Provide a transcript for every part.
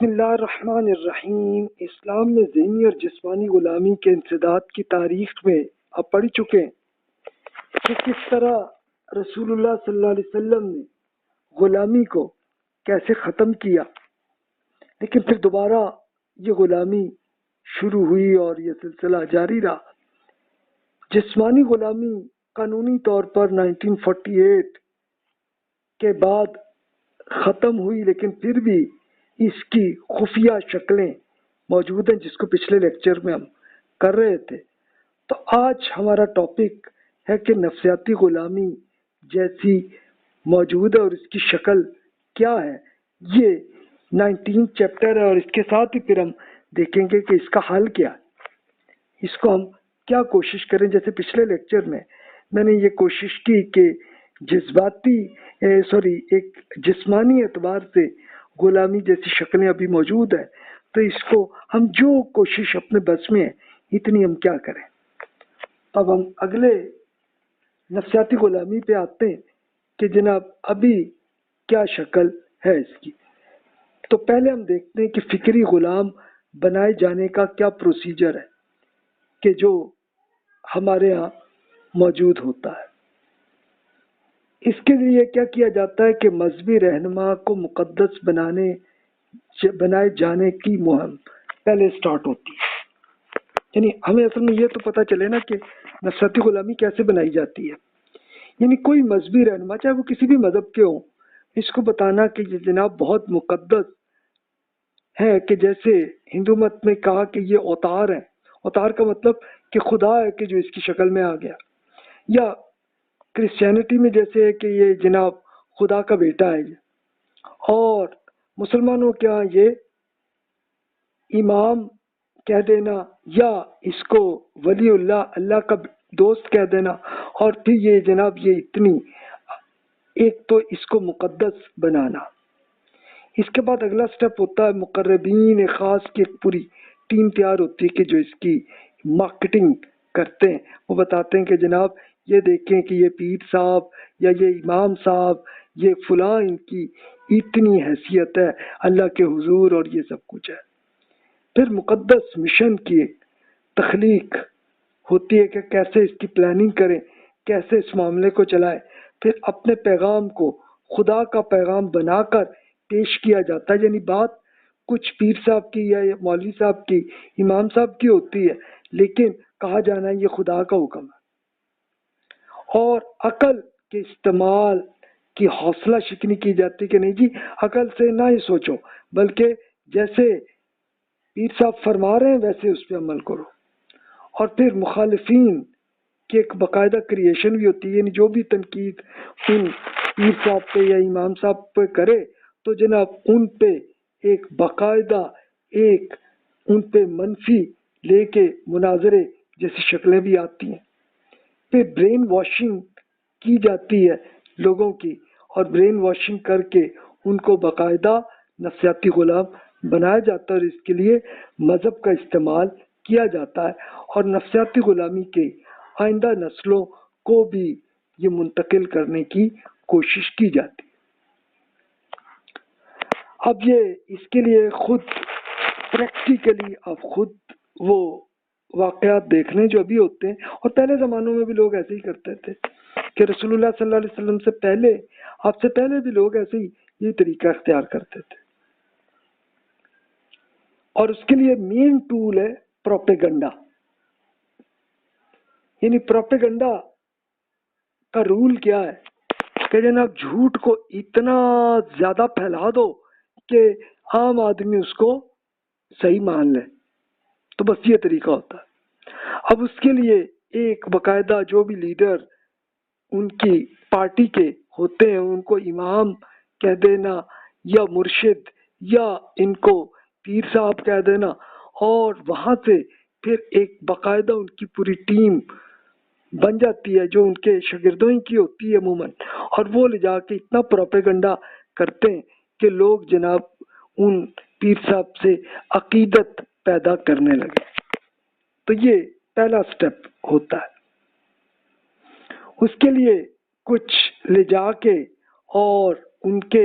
بسم اللہ الرحمن الرحیم۔ اسلام میں ذہنی اور جسمانی غلامی کے انسداد کی تاریخ میں آپ پڑھ چکے ہیں کہ کس طرح رسول اللہ صلی اللہ علیہ وسلم نے غلامی کو کیسے ختم کیا، لیکن پھر دوبارہ یہ غلامی شروع ہوئی اور یہ سلسلہ جاری رہا۔ جسمانی غلامی قانونی طور پر 1948 کے بعد ختم ہوئی، لیکن پھر بھی اس کی خفیہ شکلیں موجود ہیں، جس کو پچھلے لیکچر میں ہم کر رہے تھے۔ تو آج ہمارا ٹاپک ہے کہ نفسیاتی غلامی جیسی موجود ہے اور اس کی شکل کیا ہے۔ یہ 19 چیپٹر ہے اور اس کے ساتھ ہی پھر ہم دیکھیں گے کہ اس کا حل کیا ہے، اس کو ہم کیا کوشش کریں۔ جیسے پچھلے لیکچر میں نے یہ کوشش کی کہ ایک جسمانی اعتبار سے غلامی جیسی شکلیں ابھی موجود ہیں، تو اس کو ہم جو کوشش اپنے بس میں ہے اتنی ہم کیا کریں۔ اب ہم اگلے نفسیاتی غلامی پہ آتے ہیں کہ جناب ابھی کیا شکل ہے اس کی۔ تو پہلے ہم دیکھتے ہیں کہ فکری غلام بنائے جانے کا کیا پروسیجر ہے کہ جو ہمارے ہاں موجود ہوتا ہے۔ اس کے لیے کیا کیا جاتا ہے کہ مذہبی رہنما کو مقدس بنائے جانے کی مہم پہلے سٹارٹ ہوتی ہے۔ یعنی ہمیں اصل میں یہ تو پتہ چلے نا کہ نفسیاتی غلامی کیسے بنائی جاتی ہے۔ یعنی کوئی مذہبی رہنما چاہے وہ کسی بھی مذہب کے ہوں، اس کو بتانا کہ یہ جناب بہت مقدس ہے، کہ جیسے ہندو مت میں کہا کہ یہ اوتار ہے۔ اوتار کا مطلب کہ خدا ہے کہ جو اس کی شکل میں آ گیا، یا کرسچینٹی میں جیسے ہے کہ یہ جناب خدا کا بیٹا ہے، اور مسلمانوں کے ہاں یہ امام کہہ دینا، یا اس کو ولی اللہ، اللہ کا دوست کہہ دینا، اور پھر یہ جناب یہ اتنی ایک تو اس کو مقدس بنانا۔ اس کے بعد اگلا سٹیپ ہوتا ہے مقربین خاص کی ایک پوری ٹیم تیار ہوتی ہے کہ جو اس کی مارکیٹنگ کرتے ہیں۔ وہ بتاتے ہیں کہ جناب یہ دیکھیں کہ یہ پیر صاحب یا یہ امام صاحب، یہ فلاں، ان کی اتنی حیثیت ہے اللہ کے حضور، اور یہ سب کچھ ہے۔ پھر مقدس مشن کی تخلیق ہوتی ہے کہ کیسے اس کی پلاننگ کریں، کیسے اس معاملے کو چلائیں۔ پھر اپنے پیغام کو خدا کا پیغام بنا کر پیش کیا جاتا ہے۔ یعنی بات کچھ پیر صاحب کی یا مولوی صاحب کی، امام صاحب کی ہوتی ہے، لیکن کہا جانا ہے یہ خدا کا حکم ہے۔ اور عقل کے استعمال کی حوصلہ شکنی کی جاتی کہ نہیں جی عقل سے نہ ہی سوچو، بلکہ جیسے پیر صاحب فرما رہے ہیں ویسے اس پہ عمل کرو۔ اور پھر مخالفین کی ایک باقاعدہ کریشن بھی ہوتی ہے، یعنی جو بھی تنقید ان پیر صاحب پہ یا امام صاحب پہ کرے تو جناب ان پہ ایک باقاعدہ ان پہ منفی لے کے مناظرے جیسی شکلیں بھی آتی ہیں۔ پھر برین واشنگ کی جاتی ہے لوگوں کی، اور برین واشنگ کر کے ان کو باقاعدہ نفسیاتی غلام بنایا جاتا ہے، اور اس کے لیے مذہب کا استعمال کیا جاتا ہے، اور نفسیاتی غلامی کے آئندہ نسلوں کو بھی یہ منتقل کرنے کی کوشش کی جاتی ہے۔ اب یہ اس کے لیے خود پریکٹیکلی آپ خود وہ واقعات دیکھ لیں جو ابھی ہوتے ہیں، اور پہلے زمانوں میں بھی لوگ ایسے ہی کرتے تھے کہ رسول اللہ صلی اللہ علیہ وسلم سے پہلے، آپ سے پہلے بھی لوگ ایسے ہی یہ طریقہ اختیار کرتے تھے۔ اور اس کے لیے مین ٹول ہے پروپیگنڈا۔ یعنی پروپیگنڈا کا رول کیا ہے کہ جناب جھوٹ کو اتنا زیادہ پھیلا دو کہ عام آدمی اس کو صحیح مان لے، تو بس یہ طریقہ ہوتا ہے۔ اب اس کے لیے ایک باقاعدہ جو بھی لیڈر ان کی پارٹی کے ہوتے ہیں ان کو امام کہہ دینا، یا مرشد، یا ان کو پیر صاحب کہہ دینا، اور وہاں سے پھر ایک باقاعدہ ان کی پوری ٹیم بن جاتی ہے جو ان کے شاگردوں کی ہوتی ہے عموماً، اور وہ لے جا کے اتنا پروپیگنڈا کرتے ہیں کہ لوگ جناب ان پیر صاحب سے عقیدت پیدا کرنے لگے۔ تو یہ پہلا سٹیپ ہوتا ہے۔ اس کے لیے کچھ لے جا کے اور ان کے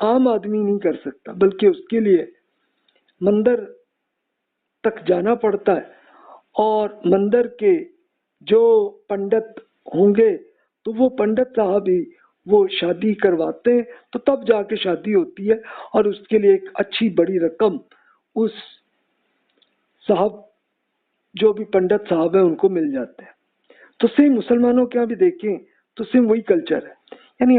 عام آدمی نہیں کر سکتا، بلکہ اس کے لیے مندر تک جانا پڑتا ہے، اور مندر کے جو پنڈت ہوں گے تو وہ پنڈت صاحب ہی وہ شادی کرواتے ہیں، تو تب جا کے شادی ہوتی ہے، اور اس کے لیے ایک اچھی بڑی رقم اس صاحب جو بھی پنڈت صاحب ہیں ان کو مل جاتے ہیں۔ تو سیم مسلمانوں کے یہاں بھی دیکھیں تو سیم وہی کلچر ہے، یعنی